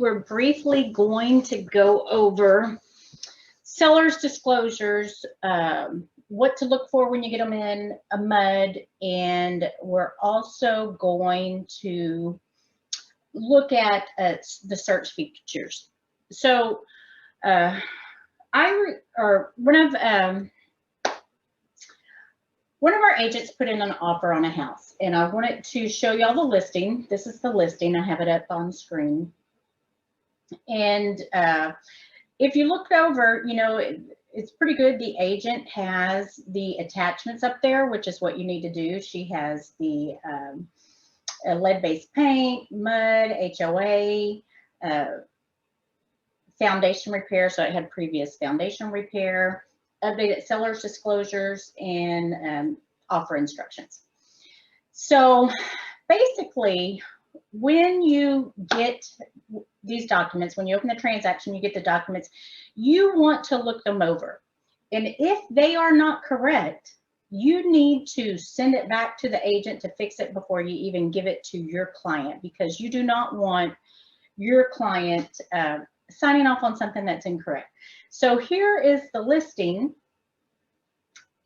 we're briefly going to go over seller's disclosures, what to look for when you get them in a MUD, and we're also going to look at the search features. So one of our agents put in an offer on a house, and I wanted to show y'all the listing. This is the listing. I have it up on screen. And if you look over, you know, it's pretty good. The agent has the attachments up there, which is what you need to do. She has the lead-based paint, mud, HOA, foundation repair. So it had previous foundation repair, updated seller's disclosures, and offer instructions. So basically, when you get these documents, when you open the transaction, you get the documents, you want to look them over. And if they are not correct, you need to send it back to the agent to fix it before you even give it to your client, because you do not want your client signing off on something that's incorrect. So here is the listing.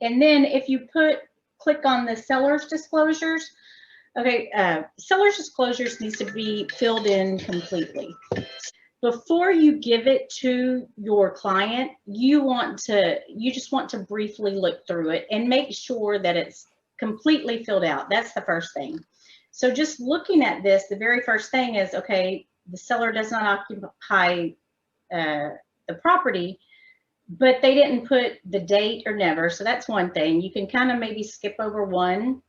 And then if you click on the seller's disclosures, okay, seller's disclosures needs to be filled in completely. Before you give it to your client, you just want to briefly look through it and make sure that it's completely filled out. That's the first thing. So just looking at this, the very first thing is, okay, the seller does not occupy the property, but they didn't put the date or never. So that's one thing. You can kind of maybe skip over one,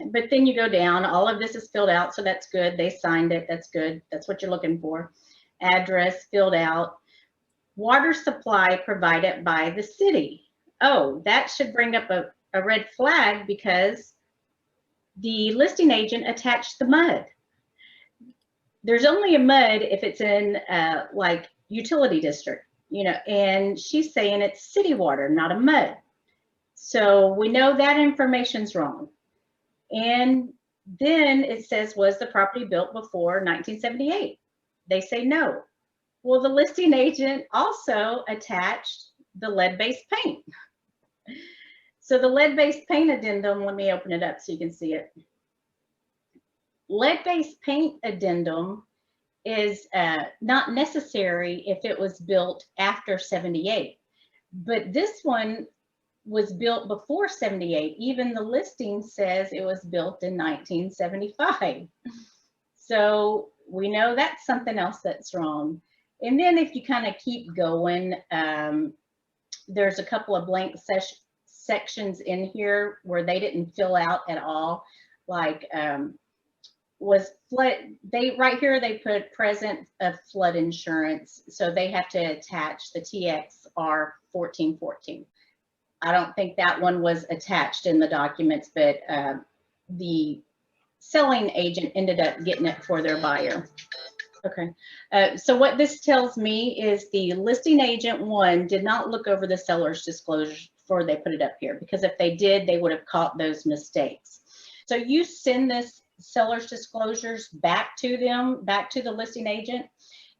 but then you go down. All of this is filled out, so that's good. They signed it. That's good. That's what you're looking for. Address filled out. Water supply provided by the city. Oh, that should bring up a red flag, because the listing agent attached the MUD. There's only a MUD if it's in like utility district, you know, and she's saying it's city water, not a MUD. So we know that information's wrong. And then it says, was the property built before 1978? They say no. Well, the listing agent also attached the lead-based paint. So the lead-based paint addendum, let me open it up so you can see it. Lead-based paint addendum is not necessary if it was built after 78. But this one was built before 78. Even the listing says it was built in 1975. So we know that's something else that's wrong. And then if you kind of keep going, there's a couple of blank sections in here where they didn't fill out at all. Like was flood, right here they put present of flood insurance. So they have to attach the TXR 1414. I don't think that one was attached in the documents, but the selling agent ended up getting it for their buyer. Okay, so what this tells me is the listing agent, one, did not look over the seller's disclosures before they put it up here, because if they did, they would have caught those mistakes. So you send this seller's disclosures back to them, back to the listing agent,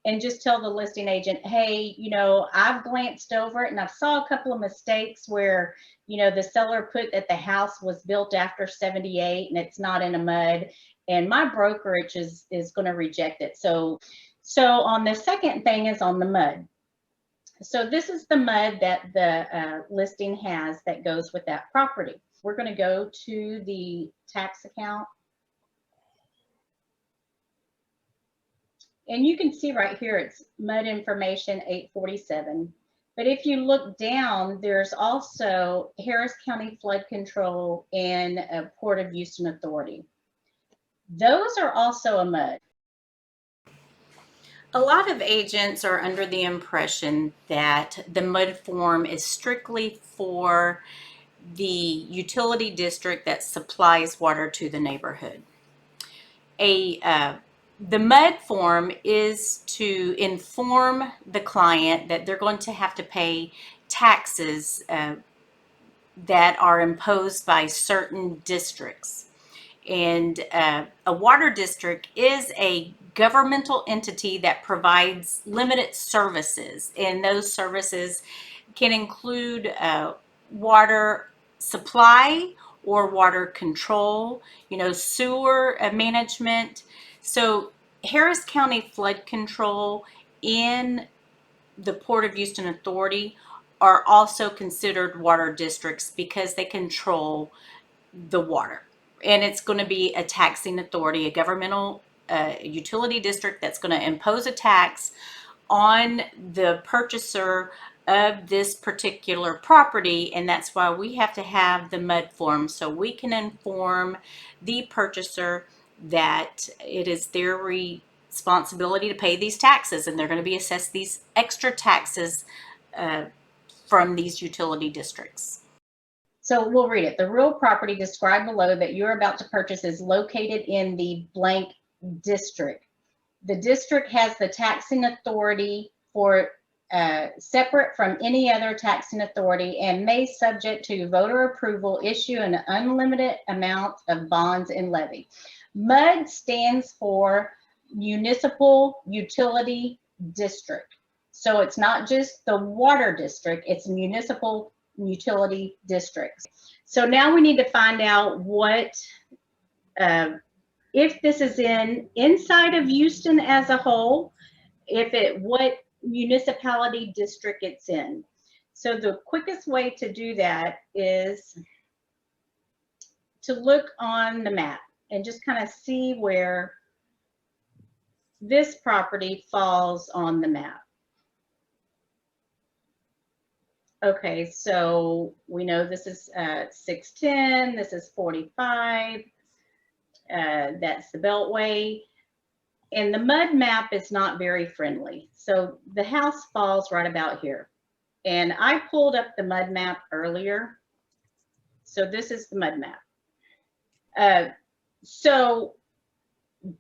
and just tell the listing agent, hey, you know, I've glanced over it and I saw a couple of mistakes where, you know, the seller put that the house was built after 78 and it's not in a MUD, and my brokerage is going to reject it. So on the second thing is on the MUD. So this is the MUD that the listing has that goes with that property. We're going to go to the tax account. And you can see right here, it's MUD information 847. But if you look down, there's also Harris County Flood Control and Port of Houston Authority. Those are also a MUD. A lot of agents are under the impression that the MUD form is strictly for the utility district that supplies water to the neighborhood. The MUD form is to inform the client that they're going to have to pay taxes that are imposed by certain districts. And a water district is a governmental entity that provides limited services, and those services can include water supply or water control, sewer management. So Harris County Flood Control and the Port of Houston Authority are also considered water districts because they control the water. And it's going to be a taxing authority, a governmental utility district that's going to impose a tax on the purchaser of this particular property. And that's why we have to have the MUD form, so we can inform the purchaser that it is their responsibility to pay these taxes, and they're going to be assessed these extra taxes from these utility districts. So we'll read it. The real property described below that you're about to purchase is located in the blank district. The district has the taxing authority for separate from any other taxing authority and may, subject to voter approval, issue an unlimited amount of bonds and levy. MUD stands for Municipal Utility District. So it's not just the water district, it's municipal utility districts. So now we need to find out what if this is inside of Houston as a whole, what municipality district it's in. So the quickest way to do that is to look on the map and just kind of see where this property falls on the map. Okay, so we know this is 610, this is 45, that's the Beltway. And the MUD map is not very friendly. So the house falls right about here. And I pulled up the MUD map earlier. So this is the MUD map. So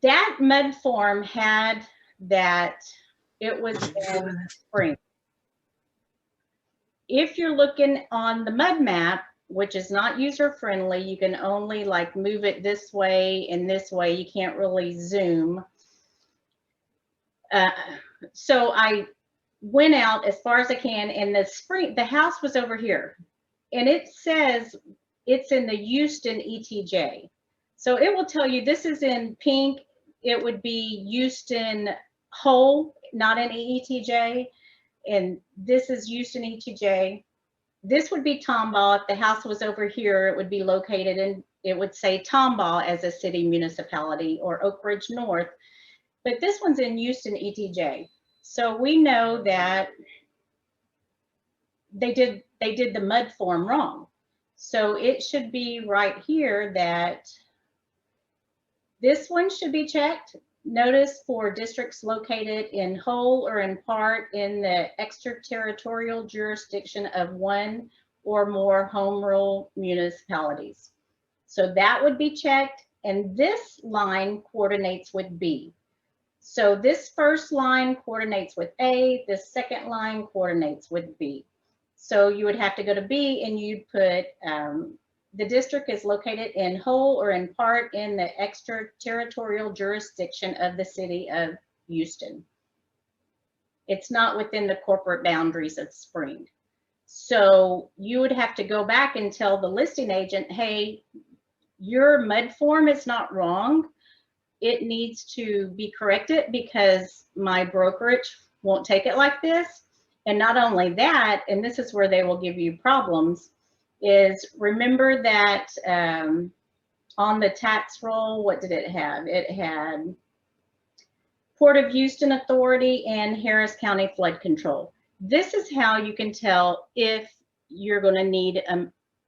that MUD form had that it was in spring. If you're looking on the MUD map, which is not user friendly, you can only like move it this way and this way. You can't really zoom. So I went out as far as I can, and the house was over here, and it says it's in the Houston ETJ. So it will tell you this is in pink. It would be Houston whole, not an ETJ. And this is Houston ETJ. This would be Tomball. If the house was over here, it would be located in, it would say Tomball as a city municipality, or Oak Ridge North. But this one's in Houston ETJ. So we know that they did the MUD form wrong. So it should be right here that this one should be checked. Notice for districts located in whole or in part in the extraterritorial jurisdiction of one or more home rule municipalities. So that would be checked, and this line coordinates with B. So this first line coordinates with A, this second line coordinates with B. So you would have to go to B and you'd put the district is located in whole or in part in the extraterritorial jurisdiction of the city of Houston. It's not within the corporate boundaries of Spring. So you would have to go back and tell the listing agent, hey, your MUD form is not wrong. It needs to be corrected because my brokerage won't take it like this. And not only that, and this is where they will give you problems, is remember that on the tax roll, what did it have? It had Port of Houston Authority and Harris County Flood Control. This is how you can tell if you're going to need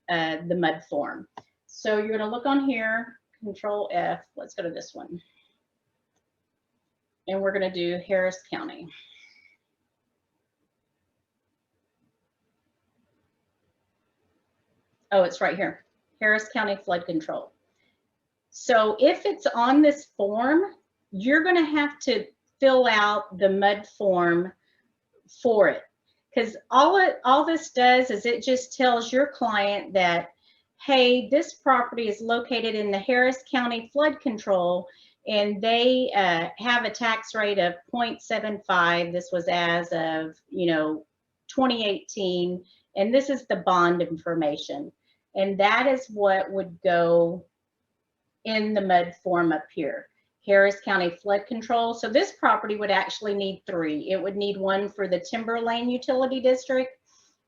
the MUD form. So you're going to look on here, Control F. Let's go to this one. And we're going to do Harris County. Oh, it's right here, Harris County Flood Control. So if it's on this form, you're going to have to fill out the MUD form for it. Because all this does is it just tells your client that hey, this property is located in the Harris County flood control, and they have a tax rate of 0.75. This was as of, 2018, and this is the bond information. And that is what would go in the MUD form up here. Harris County flood control. So this property would actually need 3. It would need one for the Timber Lane Utility District.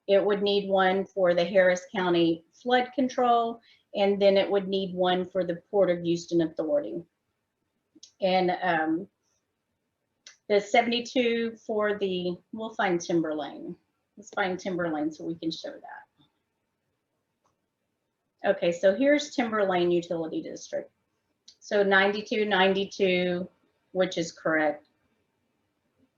It would need one for the Harris County flood control, and then it would need one for the Port of Houston Authority. And the 72 for the, we'll find Timber Lane. Let's find Timber Lane so we can show that. Okay, so here's Timber Lane Utility District. So 9292, which is correct.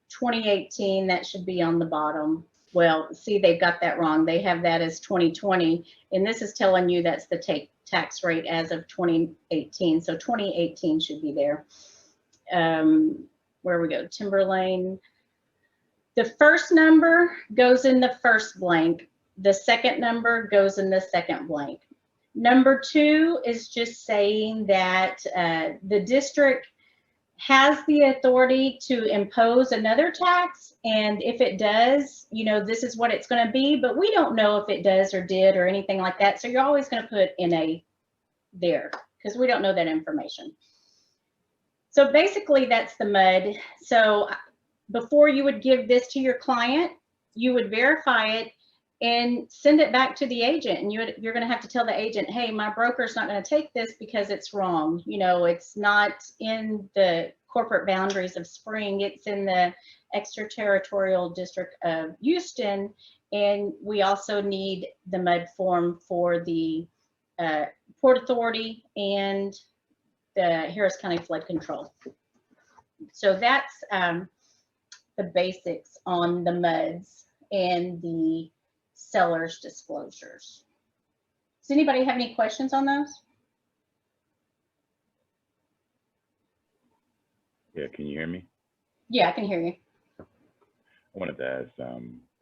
2018, that should be on the bottom. Well, see, they've got that wrong. They have that as 2020, and this is telling you that's the tax rate as of 2018. So 2018 should be there. Where we go, Timber Lane. The first number goes in the first blank. The second number goes in the second blank. Number 2 is just saying that the district has the authority to impose another tax, and if it does, this is what it's going to be, but we don't know if it does or did or anything like that. So you're always going to put NA there because we don't know that information. So basically that's the MUD. So before you would give this to your client, you would verify it and send it back to the agent, and you're going to have to tell the agent, hey, my broker's not going to take this because it's wrong. It's not in the corporate boundaries of Spring. It's in the extraterritorial district of Houston, and we also need the MUD form for the Port Authority and the Harris County Flood Control. So that's the basics on the MUDs and the seller's disclosures. Does anybody have any questions on those? Yeah, can you hear me? Yeah, I can hear you. I wanted to ask,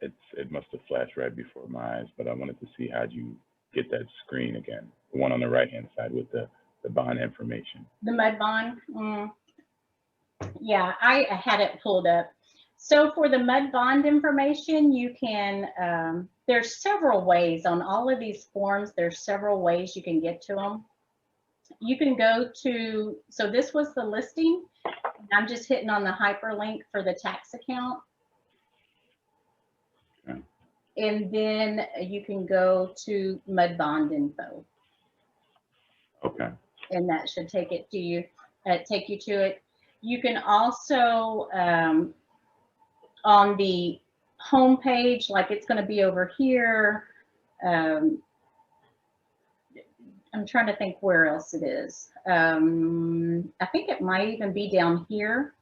it must have flashed right before my eyes, but I wanted to see how'd you get that screen again, the one on the right-hand side with the bond information. The MUD bond? Yeah, I had it pulled up. So for the MUD bond information, you can, there's several ways on all of these forms. There's several ways you can get to them. You can go to, so this was the listing. I'm just hitting on the hyperlink for the tax account. Okay. And then you can go to MUD bond info. Okay. And that should take it to you, take you to it. You can also, on the home page, like it's going to be over here. I'm trying to think where else it is. I think it might even be down here.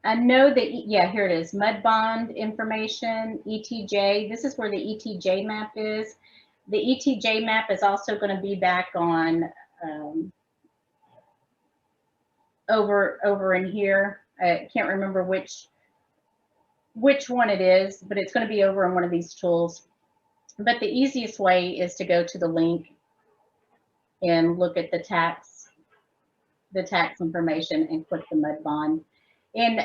I know that, yeah, here it is, MUD bond information, ETJ. This is where the ETJ map is. The ETJ map is also going to be back on over in here. I can't remember which one it is, but it's going to be over in one of these tools. But the easiest way is to go to the link and look at the tax information and click the MUD bond. And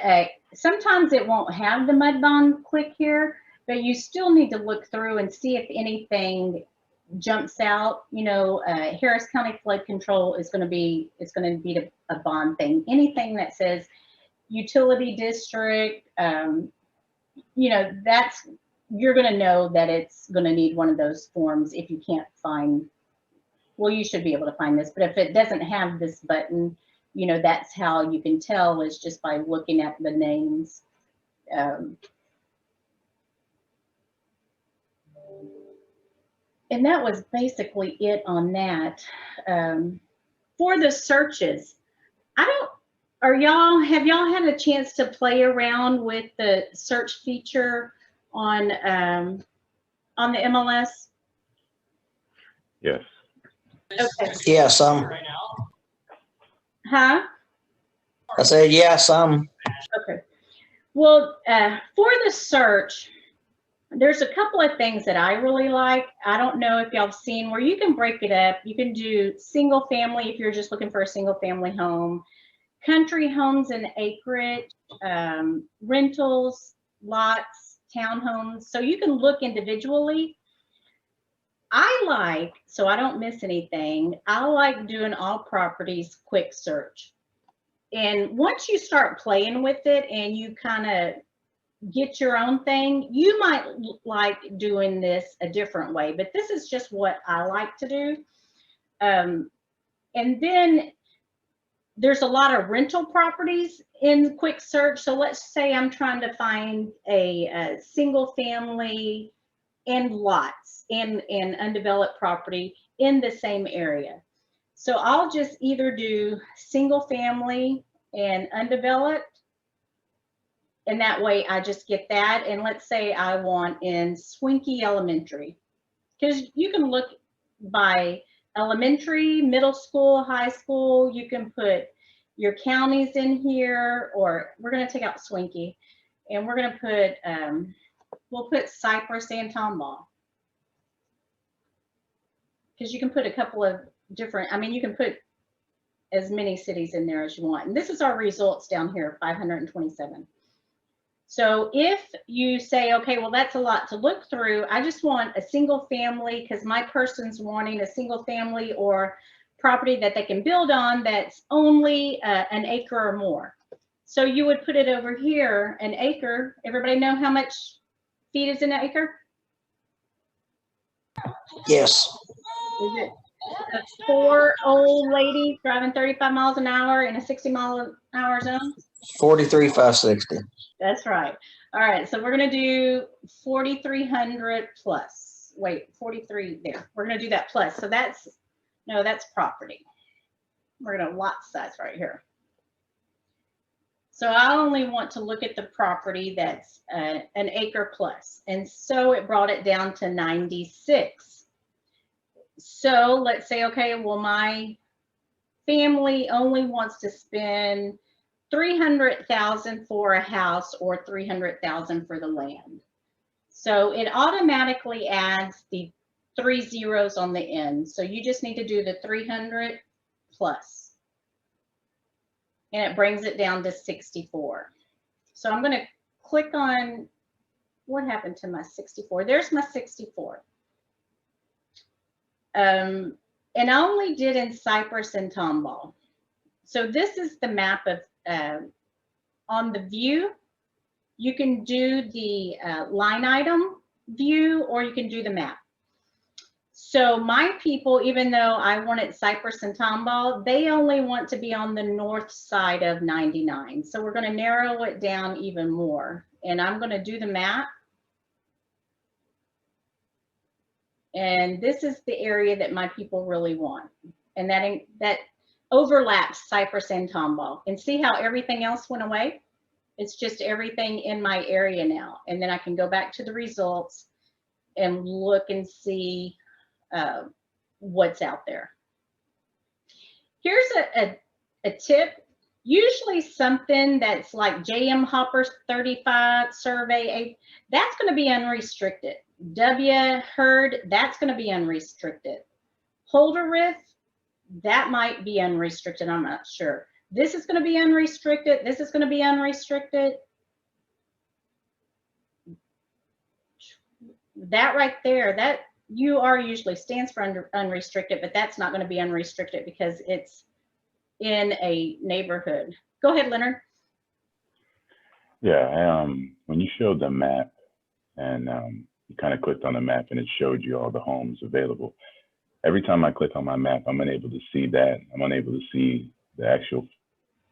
sometimes it won't have the MUD bond click here, but you still need to look through and see if anything jumps out. Harris County Flood Control is going to be, a bond thing. Anything that says utility district, that's, you're going to know that it's going to need one of those forms if you can't find, well, you should be able to find this, but if it doesn't have this button, that's how you can tell, is just by looking at the names. And that was basically it on that. For the searches, have y'all had a chance to play around with the search feature on the MLS? Yes. Okay. Yeah, Huh? I said, yeah, Okay. Well, for the search, there's a couple of things that I really like. I don't know if y'all have seen where you can break it up. You can do single family if you're just looking for a single family home, country homes and acreage, rentals, lots, townhomes. So you can look individually. I like, so I don't miss anything, I like doing all properties quick search. And once you start playing with it and you kind of get your own thing, you might like doing this a different way, but this is just what I like to do. And then there's a lot of rental properties in quick search. So let's say I'm trying to find a single family and lots and undeveloped property in the same area. So I'll just either do single family and undeveloped, and that way I just get that. And let's say I want in Swinky Elementary, because you can look by elementary, middle school, high school. You can put your counties in here, or we're going to take out Swinky and we're going to put, we'll put Cypress and Tomball. Because you can put a couple of different, I mean, you can put as many cities in there as you want. And this is our results down here, 527. So if you say, okay, well, that's a lot to look through, I just want a single family because my person's wanting a single family or property that they can build on that's only an acre or more. So you would put it over here, an acre. Everybody know how much feet is an acre? Yes. Is it 4 old ladies driving 35 miles an hour in a 60-mile-an-hour zone? 43,560. That's right. All right, so we're going to do 4,300 plus. Wait, 43 there. We're going to do that plus. So that's, no, that's property. We're going to lot size right here. So I only want to look at the property that's an acre plus. And so it brought it down to 96. So let's say, okay, well, my family only wants to spend 300,000 for a house or 300,000 for the land. So it automatically adds the 3 zeros on the end. So you just need to do the 300 plus. And it brings it down to 64. So I'm going to click on, what happened to my 64? There's my 64. And I only did in Cypress and Tomball. So this is the map of, on the view, you can do the line item view, or you can do the map. So my people, even though I wanted Cypress and Tomball, they only want to be on the north side of 99. So we're going to narrow it down even more. And I'm going to do the map. And this is the area that my people really want. And that overlaps Cypress and Tomball. And see how everything else went away? It's just everything in my area now. And then I can go back to the results and look and see what's out there. Here's a tip. Usually something that's like JM Hopper's 35 survey, that's going to be unrestricted. Herd, that's going to be unrestricted. Holderith, that might be unrestricted. I'm not sure. This is going to be unrestricted. This is going to be unrestricted. That right there, that UR usually stands for unrestricted, but that's not going to be unrestricted because it's in a neighborhood. Go ahead, Leonard. Yeah, when you showed the map and you kind of clicked on the map and it showed you all the homes available. Every time I click on my map, I'm unable to see that. I'm unable to see the actual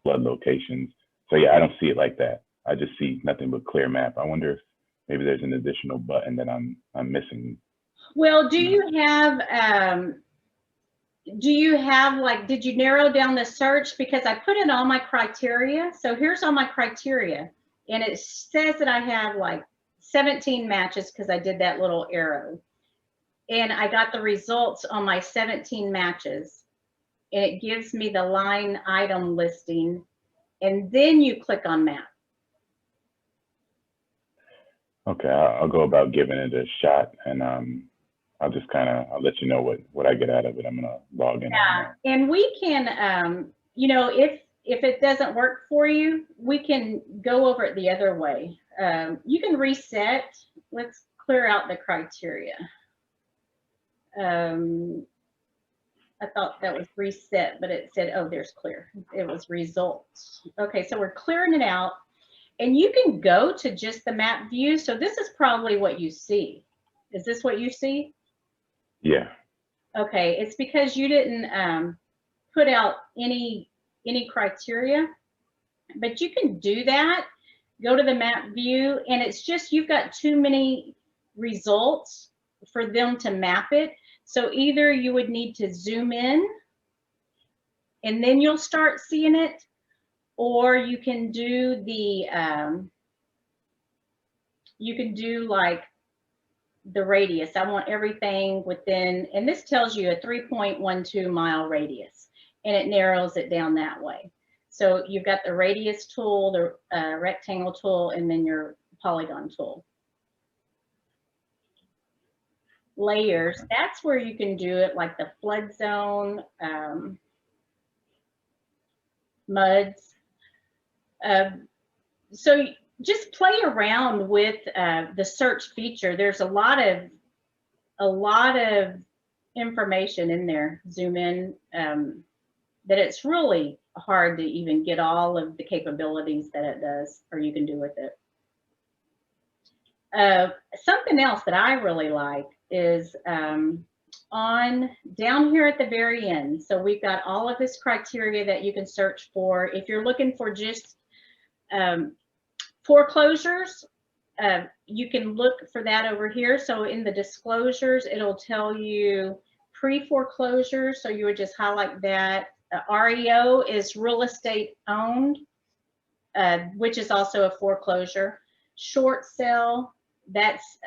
flood locations. So yeah, I don't see it like that. I just see nothing but clear map. I wonder if maybe there's an additional button that I'm missing. Well, do you have like, did you narrow down the search? Because I put in all my criteria. So here's all my criteria. And it says that I have like 17 matches because I did that little arrow. And I got the results on my 17 matches. And it gives me the line item listing. And then you click on map. Okay, I'll go about giving it a shot, and I'll just I'll let you know what I get out of it. I'm gonna log in right now. And we can, you know, if it doesn't work for you, we can go over it the other way. You can reset. Let's clear out the criteria. I thought that was reset, but it said, oh, there's clear. It was results. Okay, so we're clearing it out. And you can go to just the map view. So this is probably what you see. Is this what you see? Yeah. Okay, it's because you didn't put out any criteria, but you can do that. Go to the map view, and it's just you've got too many results for them to map it. So either you would need to zoom in, and then you'll start seeing it, or you can do the like the radius. I want everything within, and this tells you a 3.12 mile radius, and it narrows it down that way. So you've got the radius tool, the rectangle tool, and then your polygon tool. Layers, that's where you can do it, like the flood zone, muds. So just play around with the search feature. There's a lot of information in there. Zoom in, that it's really hard to even get all of the capabilities that it does, or you can do with it. Something else that I really like is on down here at the very end. So we've got all of this criteria that you can search for. If you're looking for just foreclosures, you can look for that over here. So in the disclosures, it'll tell you pre-foreclosure. So you would just highlight that. REO is real estate owned, which is also a foreclosure. Short sale, that's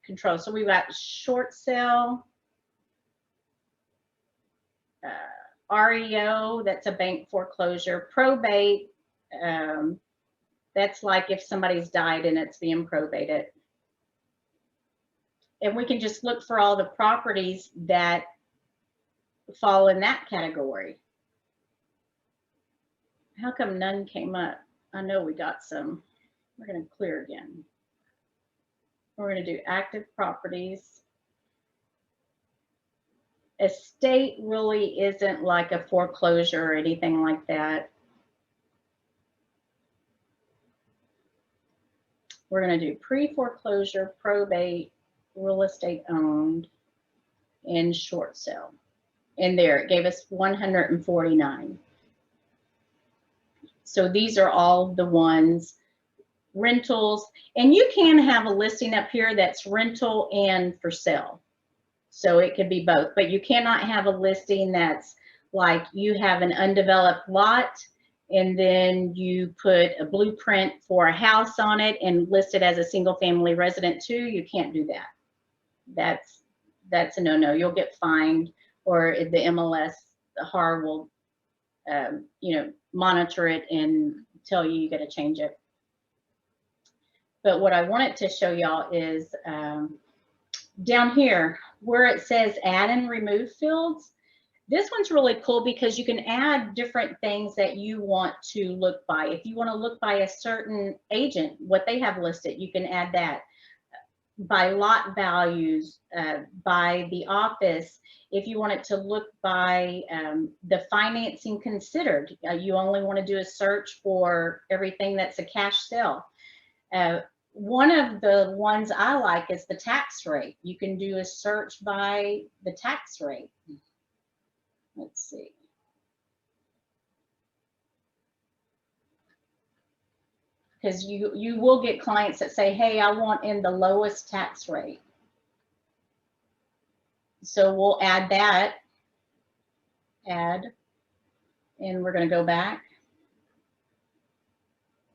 control. So we've got short sale, REO, that's a bank foreclosure. Probate, that's like if somebody's died and it's being probated. And we can just look for all the properties that fall in that category. How come none came up? I know we got some. We're going to clear again. We're going to do active properties. Estate really isn't like a foreclosure or anything like that. We're going to do pre-foreclosure, probate, real estate owned, and short sale. And there, it gave us 149. So these are all the ones, rentals, and you can have a listing up here that's rental and for sale. So it could be both, but you cannot have a listing that's like you have an undeveloped lot and then you put a blueprint for a house on it and list it as a single family resident too. You can't do that. That's a no-no. You'll get fined, or the MLS, the HAR will, you know, monitor it and tell you you got to change it. But what I wanted to show y'all is down here where it says add and remove fields. This one's really cool because you can add different things that you want to look by. If you want to look by a certain agent, what they have listed, you can add that. By lot values, by the office. If you want it to look by the financing considered, you only want to do a search for everything that's a cash sale. One of the ones I like is the tax rate. You can do a search by the tax rate. Let's see. Because you will get clients that say, hey, I want in the lowest tax rate. So we'll add that, add, and we're going to go back.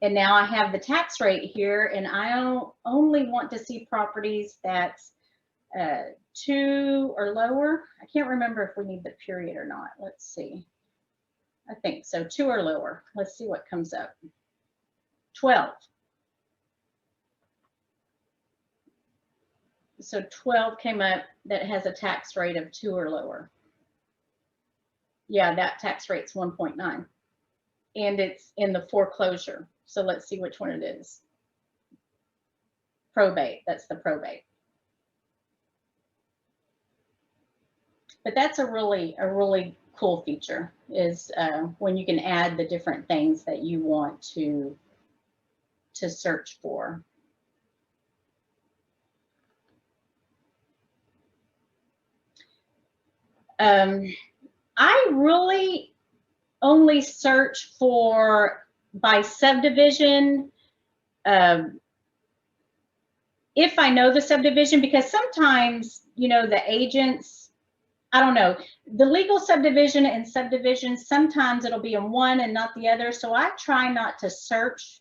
And now I have the tax rate here, and I only want to see properties that's 2 or lower. I can't remember if we need the period or not. Let's see. I think so, 2 or lower. Let's see what comes up. 12. So 12 came up that has a tax rate of 2 or lower. Yeah, that tax rate's 1.9. And it's in the foreclosure. So let's see which one it is. Probate, that's the probate. But that's a really cool feature, is when you can add the different things that you want to search for. I really only search for by subdivision if I know the subdivision, because sometimes, you know, the agents, I don't know, the legal subdivision and subdivisions, sometimes it'll be in one and not the other. So I try not to search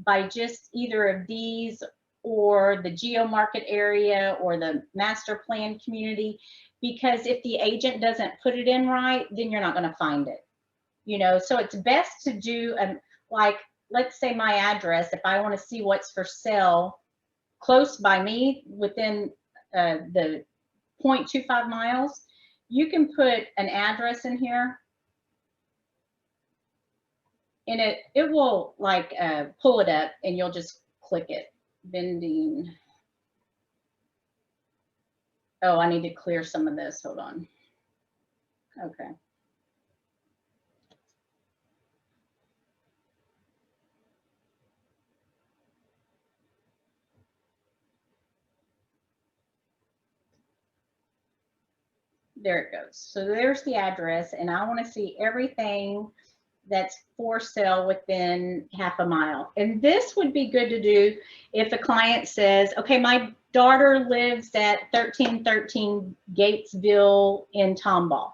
by just either of these or the geo market area or the master plan community, because if the agent doesn't put it in right, then you're not going to find it, you know. So it's best to do like, let's say my address, if I want to see what's for sale close by me within the 0.25 miles, you can put an address in here and it will like pull it up, and you'll just click it. Vending. Oh, I need to clear some of this. Hold on. Okay. There it goes. So there's the address, and I want to see everything that's for sale within half a mile. And this would be good to do if a client says, okay, my daughter lives at 1313 Gatesville in Tomball,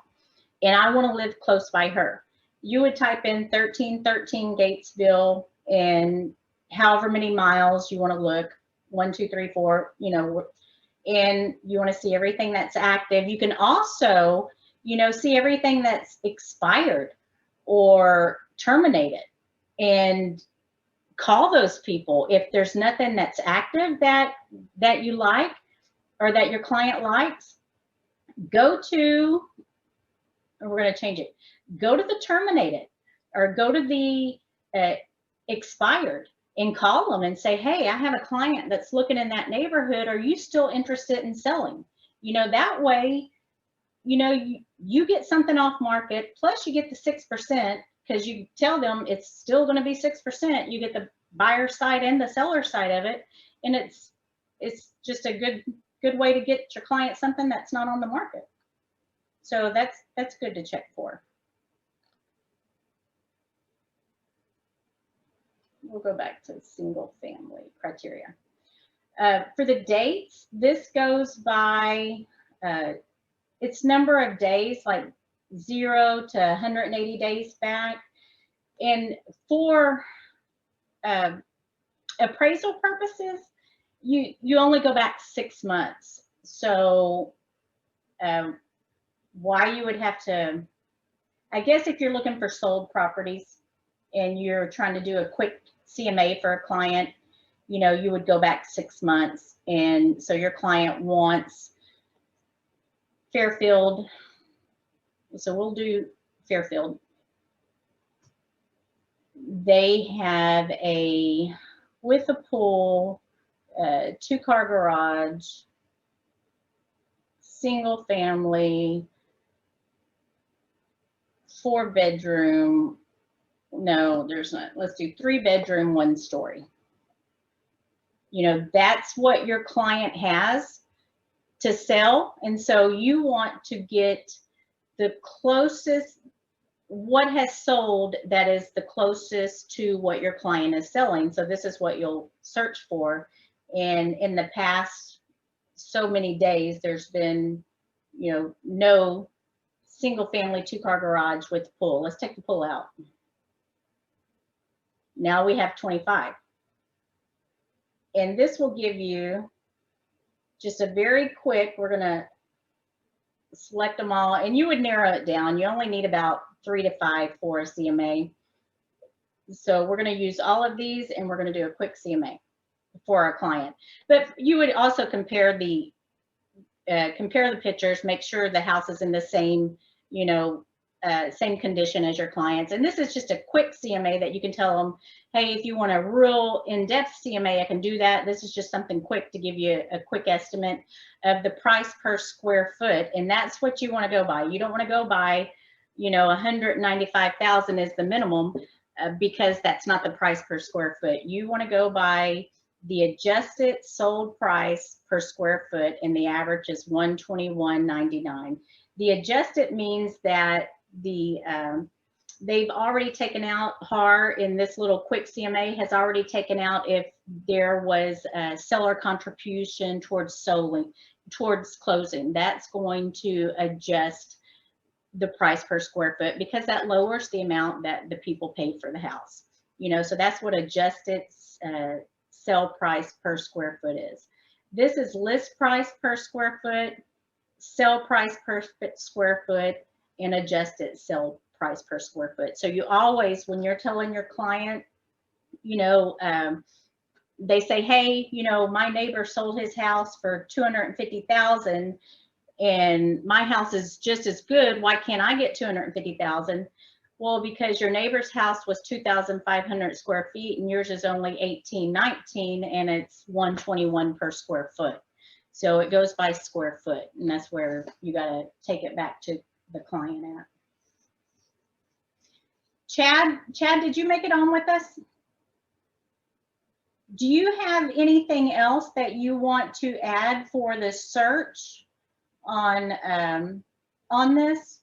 and I want to live close by her. You would type in 1313 Gatesville and however many miles you want to look, 1, 2, 3, 4, you know, and you want to see everything that's active. You can also, you know, see everything that's expired or terminated, and call those people. If there's nothing that's active that you like or that your client likes, go to, and we're going to change it, go to the terminated or go to the expired and call them and say, hey, I have a client that's looking in that neighborhood. Are you still interested in selling? You know, that way, you know, you get something off market, plus you get the 6%, because you tell them it's still going to be 6%. You get the buyer side and the seller side of it. And it's just a good way to get your client something that's not on the market. So that's good to check for. We'll go back to single family criteria. For the dates, this goes by its number of days, like 0 to 180 days back. And for appraisal purposes, you only go back 6 months. So why you would have to, I guess if you're looking for sold properties and you're trying to do a quick CMA for a client, you know, you would go back 6 months. And so your client wants Fairfield. So we'll do Fairfield. They have a, with a pool, 2-car garage, single family, 4-bedroom. No, there's not. Let's do 3-bedroom, 1-story. You know, that's what your client has to sell. And so you want to get the closest, what has sold that is the closest to what your client is selling. So this is what you'll search for. And in the past so many days, there's been, you know, no single family 2-car garage with pool. Let's take the pool out. Now we have 25. And this will give you just a very quick, we're going to select them all, and you would narrow it down. You only need about 3 to 5 for a CMA. So we're going to use all of these, and we're going to do a quick CMA for our client. But you would also compare the compare the pictures, make sure the house is in the same, you know, same condition as your clients. And this is just a quick CMA that you can tell them, hey, if you want a real in-depth CMA, I can do that. This is just something quick to give you a quick estimate of the price per square foot. And that's what you want to go by. You don't want to go by, you know, 195,000 is the minimum, because that's not the price per square foot. You want to go by the adjusted sold price per square foot, and the average is $121.99. The adjusted means that they've already taken out, HAR in this little quick CMA has already taken out if there was a seller contribution towards closing. That's going to adjust the price per square foot, because that lowers the amount that the people paid for the house. You know, so that's what adjusted sell price per square foot is. This is list price per square foot, sell price per square foot, and adjusted sell price per square foot. So you always, when you're telling your client, you know, they say, hey, you know, my neighbor sold his house for $250,000 and my house is just as good. Why can't I get $250,000? Well, because your neighbor's house was 2,500 square feet and yours is only 1,819, and it's $121 per square foot. So it goes by square foot, and that's where you got to take it back to the client at. Chad, did you make it on with us? Do you have anything else that you want to add for the search on this?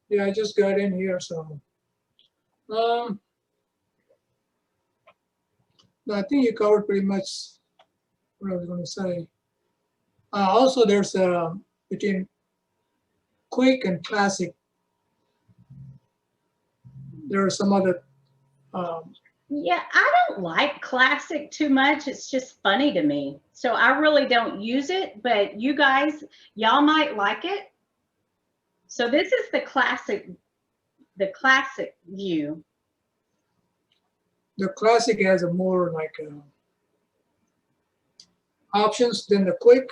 Yeah, I just got in here, so. No, I think you covered pretty much what I was going to say. Also, there's between quick and classic, there are some other. Yeah, I don't like classic too much. It's just funny to me. So I really don't use it, but you guys, y'all might like it. So this is the classic view. The classic has a more like options than the quick.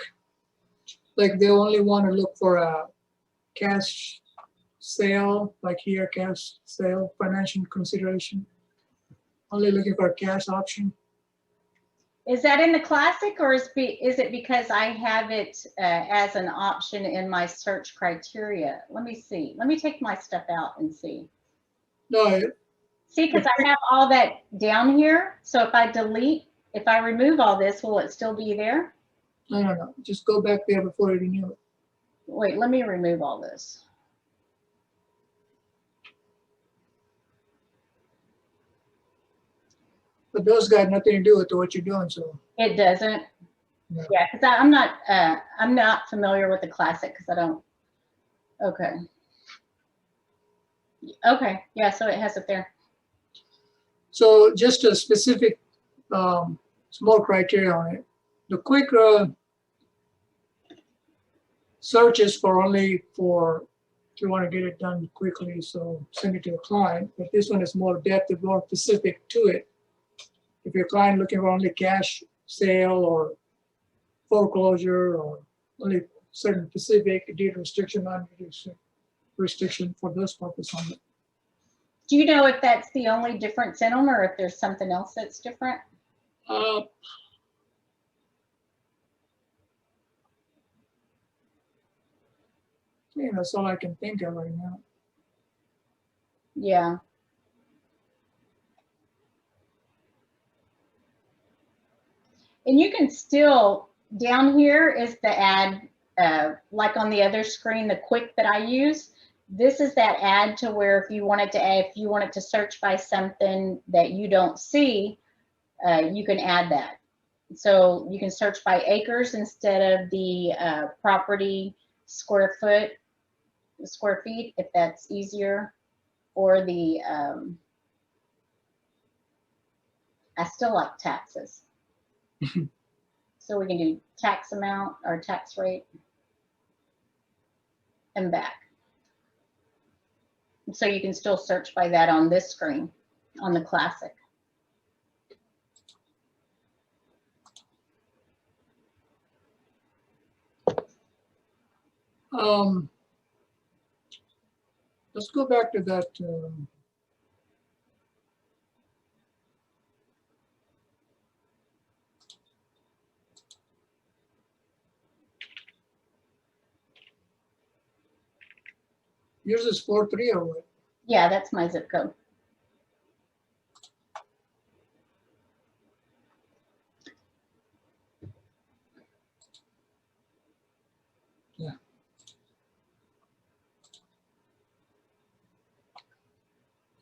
Like they only want to look for a cash sale, like here, cash sale, financial consideration. Only looking for a cash option. Is that in the classic, or is it because I have it as an option in my search criteria? Let me see. Let me take my stuff out and see. No, See, because I have all that down here. So if I remove all this, will it still be there? no. Just go back there before you renew it. Wait, let me remove all this. But those got nothing to do with what you're doing, so. It doesn't. No. Yeah, because I'm not familiar with the classic because I don't. Okay. Okay. Yeah. So it has it there. So just a specific small criteria on it. The quick searches for only for if you want to get it done quickly, so send it to the client. But this one is more depth and more specific to it. If your client looking for only cash sale or foreclosure or only certain specific deed restriction, restriction for those purposes on it. Do you know if that's the only difference in them, or if there's something else that's different? I think that's all I can think of right now. Yeah. And you can still, down here is the ad, like on the other screen, the quick that I use. This is that ad to where if you wanted to search by something that you don't see, you can add that. So you can search by acres instead of the property square feet, if that's easier, or the, I still like taxes. So we can do tax amount or tax rate and back. So you can still search by that on this screen, on the classic. Let's go back to that. Yours is 4-3 or what? Yeah, that's my zip code.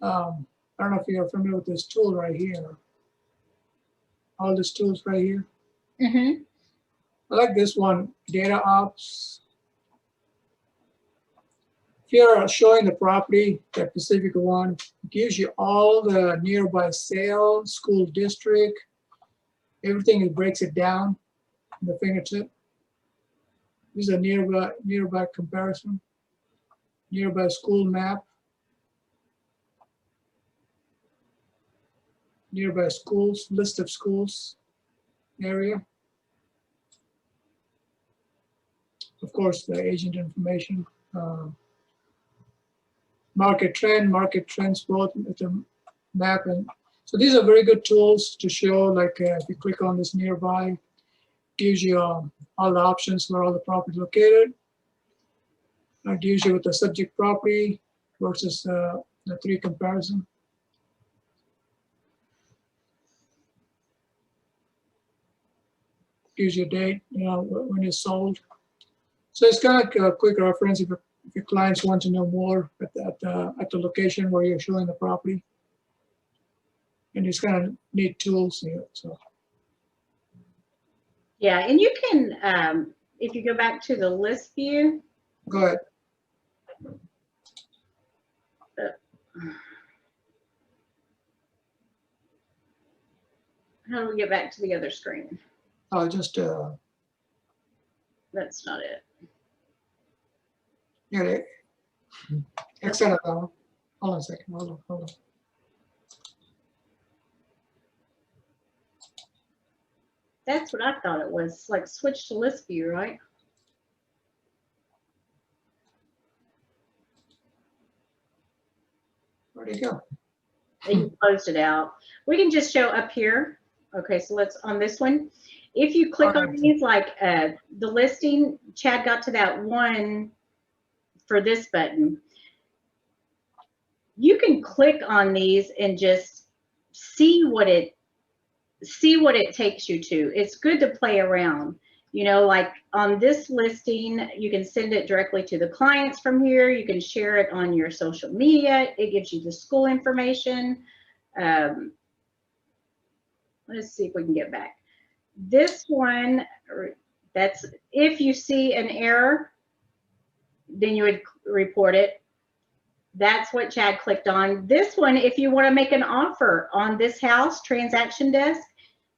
I don't know if you're familiar with this tool right here. All these tools right here. Mm-hmm. I like this one, data ops. If you're showing the property, that specific one, it gives you all the nearby sale, school district, everything. It breaks it down in the fingertip. This is a nearby comparison, nearby school map, nearby schools, list of schools, area. Of course, the agent information, market trends both with the map. And so these are very good tools to show, like if you click on this nearby, gives you all the options where all the property is located. It gives you with the subject property versus the 3 comparison. Gives you a date, when it's sold. So it's kind of like a quick reference if your clients want to know more at the location where you're showing the property. And it's kind of neat tools here. So Yeah, and you can, if you go back to the list view. go ahead. How do we get back to the other screen? I'll just That's not it. get it. Exit it out. Hold on a second. Hold on. That's what I thought it was, like switch to list view, right? Where'd it go? And you closed it out. We can just show up here. Okay, so let's on this one. If you click on these, like the listing, Chad got to that one for this button. You can click on these and just see what it takes you to. It's good to play around. Like on this listing, you can send it directly to the clients from here. You can share it on your social media. It gives you the school information. Let's see if we can get back. This one, that's if you see an error, then you would report it. That's what Chad clicked on. This one, if you want to make an offer on this house, transaction desk,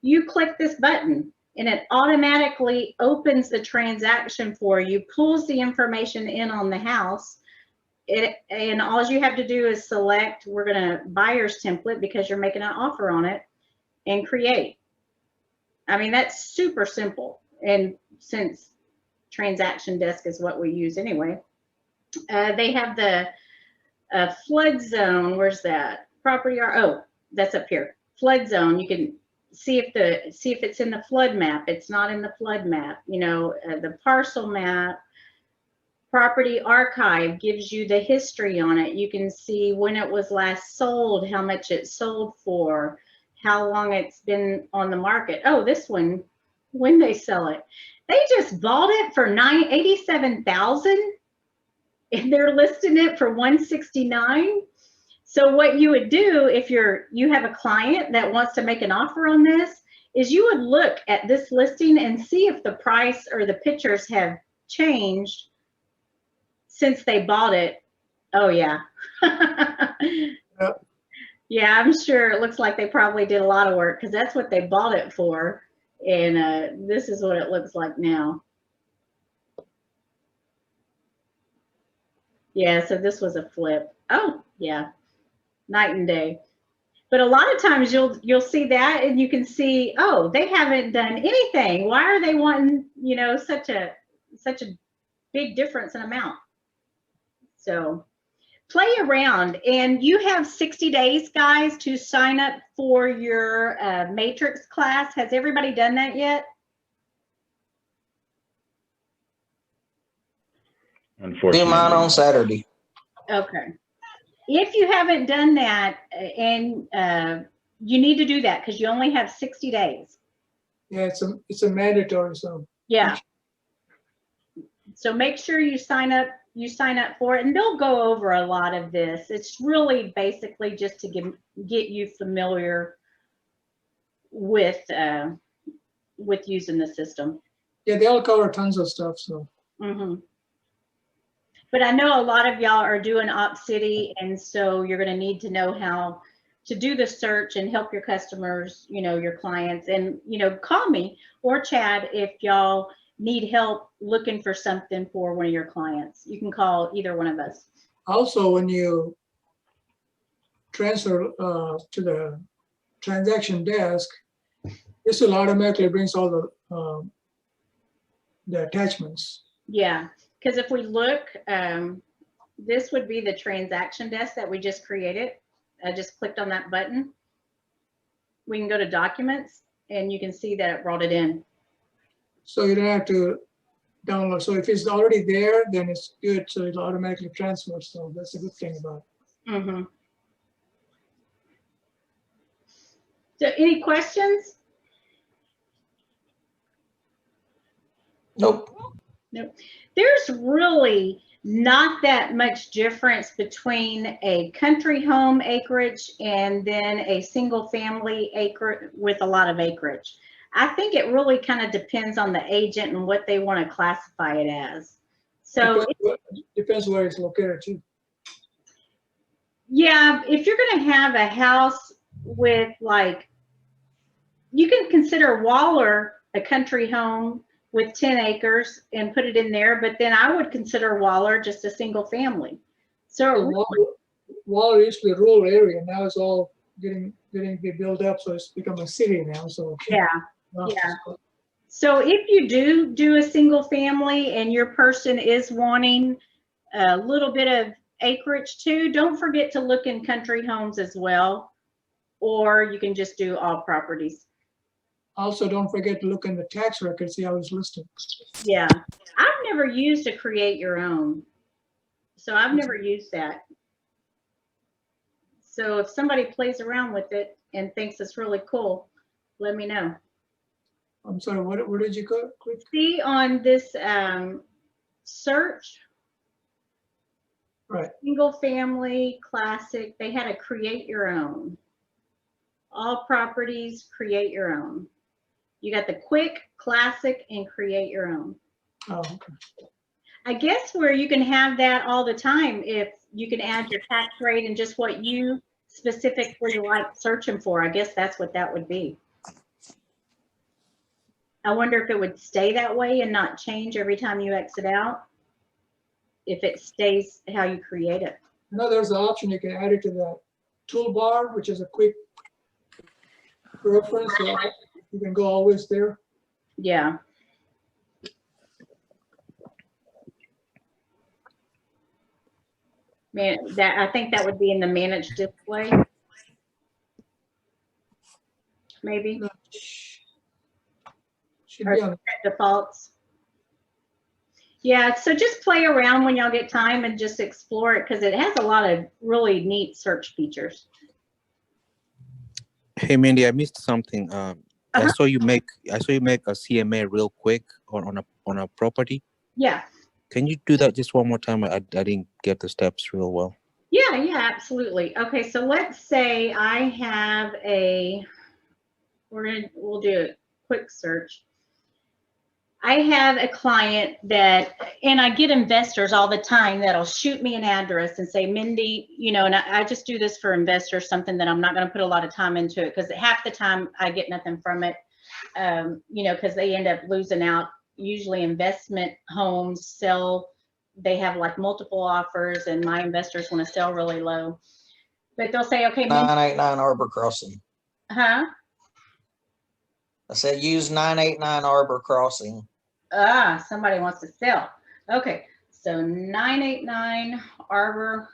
you click this button and it automatically opens the transaction for you, pulls the information in on the house. And all you have to do is select, we're going to buyer's template because you're making an offer on it, and create. I mean, that's super simple. And since transaction desk is what we use anyway, they have the flood zone. Where's that? Property R. Oh, that's up here. Flood zone. You can see if it's in the flood map. It's not in the flood map. The parcel map. Property archive gives you the history on it. You can see when it was last sold, how much it sold for, how long it's been on the market. Oh, this one, when they sell it. They just bought it for $87,000 and they're listing it for $169,000. So what you would do if you have a client that wants to make an offer on this is you would look at this listing and see if the price or the pictures have changed since they bought it. Oh yeah. Yep. Yeah, I'm sure it looks like they probably did a lot of work because that's what they bought it for. And this is what it looks like now. Yeah, so this was a flip. Oh, yeah, night and day. But a lot of times you'll see that and you can see, oh, they haven't done anything. Why are they wanting, such a big difference in amount. So play around, and you have 60 days, guys, to sign up for your matrix class. Has everybody done that yet? Unfortunately. Do mine on Saturday. Okay. If you haven't done that, and you need to do that because you only have 60 days. Yeah, it's a mandatory, so. Yeah. So make sure you sign up for it, and they'll go over a lot of this. It's really basically just to get you familiar with using the system. Yeah, they all cover tons of stuff, so. Mm-hmm. But I know a lot of y'all are doing Op City, and so you're going to need to know how to do the search and help your customers, your clients, and, call me or Chad if y'all need help looking for something for one of your clients. You can call either one of us. Also, when you transfer to the transaction desk, this will automatically brings all the attachments. Yeah, because if we look, this would be the transaction desk that we just created. I just clicked on that button. We can go to documents, and you can see that it brought it in. So you don't have to download. So if it's already there, then it's good. So it'll automatically transfer. So that's a good thing about it. Mm-hmm. So any questions? Nope. Nope. There's really not that much difference between a country home acreage and then a single family acre with a lot of acreage. I think it really kind of depends on the agent and what they want to classify it as. So Depends where it's located too. yeah, if you're going to have a house with you can consider Waller a country home with 10 acres and put it in there, but then I would consider Waller just a single family. So Waller used to be a rural area. Now it's all getting to be built up, so it's become a city now. So yeah. So if you do a single family and your person is wanting a little bit of acreage too, don't forget to look in country homes as well, or you can just do all properties. Also, don't forget to look in the tax record, see how it's listed. Yeah, I've never used a create your own, so I've never used that. So if somebody plays around with it and thinks it's really cool, let me know. I'm sorry, what did you click? See on this search, Right. Single family, classic, they had a create your own. All properties, create your own. You got the quick, classic, and create your own. Oh, okay. I guess where you can have that all the time, if you can add your tax rate and just what you specifically like searching for. I guess that's what that would be. I wonder if it would stay that way and not change every time you exit out, if it stays how you create it. No, there's an option you can add it to the toolbar, which is a quick reference. So you can go always there. Yeah. Man, I think that would be in the managed display. Maybe. No, should be on Defaults. Yeah, so just play around when y'all get time and just explore it, because it has a lot of really neat search features. Hey Mindy, I missed something. I saw you make a CMA real quick on a property. Yeah. Can you do that just one more time? I didn't get the steps real well. Yeah, absolutely. Okay, so let's say I have we'll do a quick search. I have a client and I get investors all the time that'll shoot me an address and say, Mindy, and I just do this for investors, something that I'm not going to put a lot of time into it, because half the time I get nothing from it, because they end up losing out. Usually investment homes sell, they have like multiple offers, and my investors want to sell really low. But they'll say, okay, 989 Arbor Crossing. Huh? I said use 989 Arbor Crossing. Somebody wants to sell. Okay, so 989 Arbor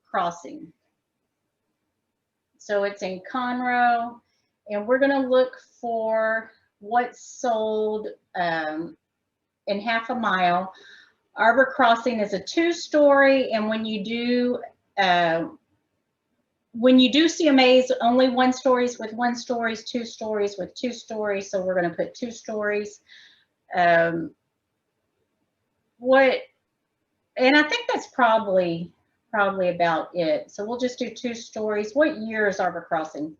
Crossing. So it's in Conroe, and we're gonna look for what's sold in half a mile. Arbor Crossing is a 2-story, and when you do CMAs, only 1 stories with 1 stories, 2 stories with 2 stories. So we're going to put 2 stories. And I think that's probably about it. So we'll just do 2 stories. What year is Arbor Crossing?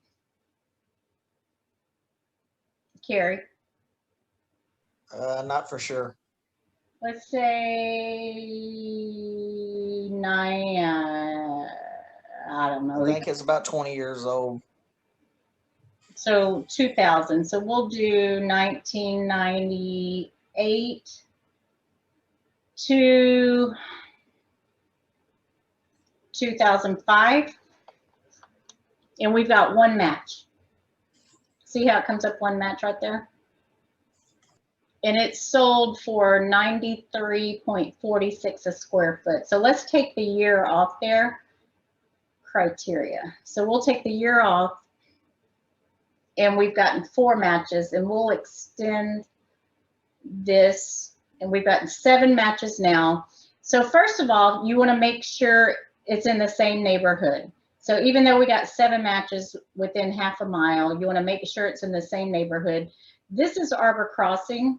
Carrie? Not for sure. Let's say 9. I don't know. I think it's about 20 years old. So 2000. So we'll do 1998 to 2005. And we've got 1 match. See how it comes up 1 match right there? And it's sold for $93.46 a square foot. So let's take the year off there. Criteria. So we'll take the year off, and we've gotten 4 matches, and we'll extend this, and we've gotten 7 matches now. So first of all, you want to make sure it's in the same neighborhood. So even though we got 7 matches within half a mile, you want to make sure it's in the same neighborhood. This is Arbor Crossing.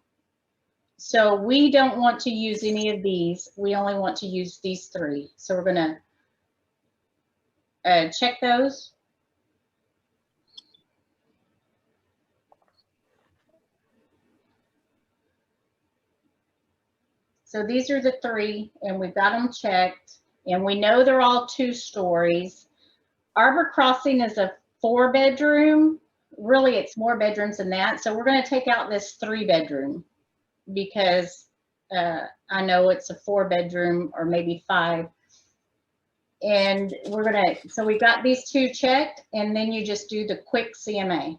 So we don't want to use any of these. We only want to use these 3. So we're going to check those. So these are the 3, and we've got them checked, and we know they're all 2 stories. Arbor Crossing is a 4-bedroom. Really, it's more bedrooms than that. So we're going to take out this 3-bedroom because I know it's a 4-bedroom or maybe 5. And we're going to, so we got these 2 checked, and then you just do the quick CMA.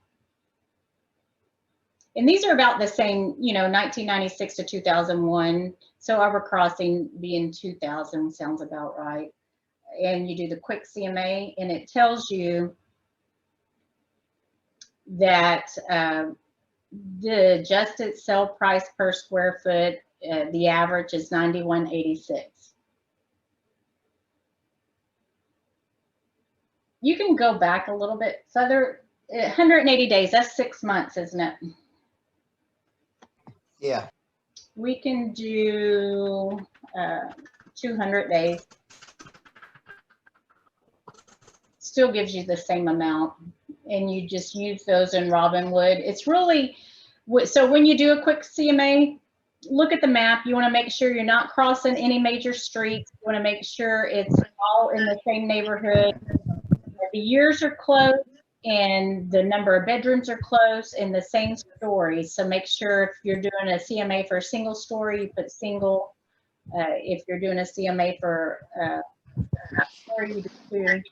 And these are about the same, 1996 to 2001. So Arbor Crossing being 2000 sounds about right. And you do the quick CMA, and it tells you that the adjusted sale price per square foot, the average is $91.86. You can go back a little bit further. 180 days, that's 6 months, isn't it? Yeah. We can do 200 days. Still gives you the same amount, and you just use those in Robinwood. It's really, so when you do a quick CMA, look at the map. You want to make sure you're not crossing any major streets. You want to make sure it's all in the same neighborhood. The years are close, and the number of bedrooms are close, and the same story. So make sure if you're doing a CMA for a single story, you put single. If you're doing a CMA for story, you do 2.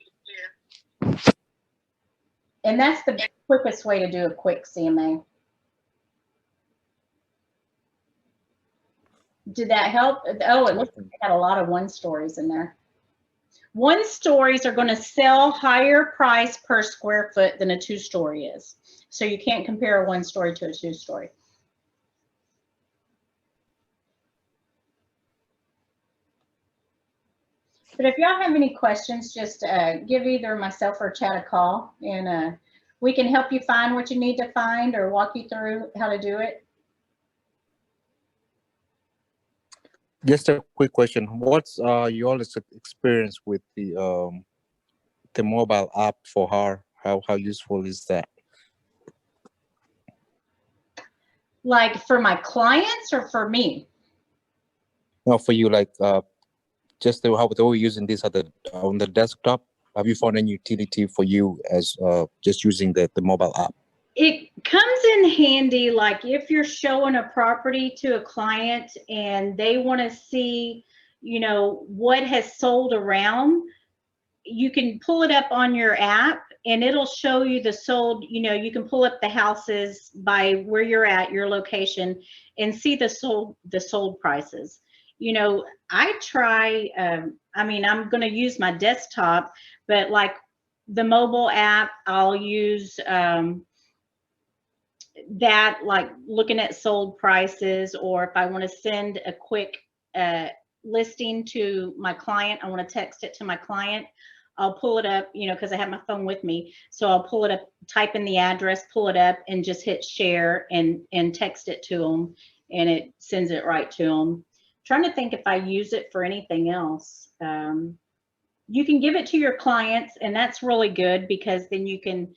And that's the quickest way to do a quick CMA. Did that help? Oh, it looks like they had a lot of 1 stories in there. 1 stories are going to sell higher price per square foot than a 2-story is. So you can't compare a 1 story to a 2-story. But if y'all have any questions, just give either myself or Chad a call, and we can help you find what you need to find or walk you through how to do it. Just a quick question. What's your experience with the mobile app for HAR? How useful is that? Like for my clients or for me? No, for you, like just how they were using this on the desktop. Have you found any utility for you as just using the mobile app? It comes in handy, like if you're showing a property to a client and they want to see, what has sold around, you can pull it up on your app and it'll show you the sold, you can pull up the houses by where you're at, your location, and see the sold prices. you know, I try, I mean, I'm going to use my desktop, but like the mobile app, I'll use that, like looking at sold prices, or if I want to send a quick listing to my client, I want to text it to my client, I'll pull it up, you know, because I have my phone with me. So I'll pull it up, type in the address, pull it up, and just hit share and text it to them, and it sends it right to them. Trying to think if I use it for anything else. You can give it to your clients, and that's really good because then you can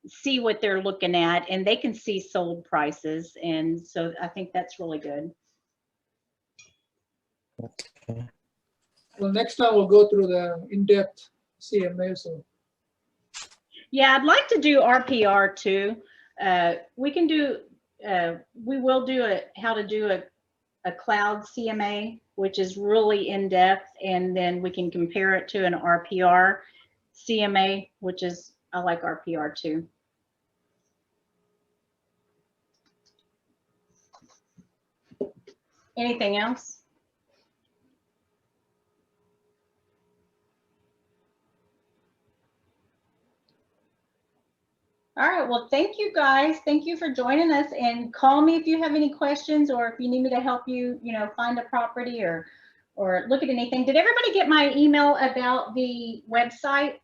see what they're looking at and they can see sold prices. And so I think that's really good. Okay. Well, next time we'll go through the in-depth CMA. So Yeah, I'd like to do RPR too. We can do, we will do how to do a cloud CMA, which is really in-depth, and then we can compare it to an RPR CMA, which is, I like RPR too. Anything else? All right, well, thank you guys. Thank you for joining us, and call me if you have any questions, or if you need me to help you, you know, find a property or look at anything. Did everybody get my email about the website?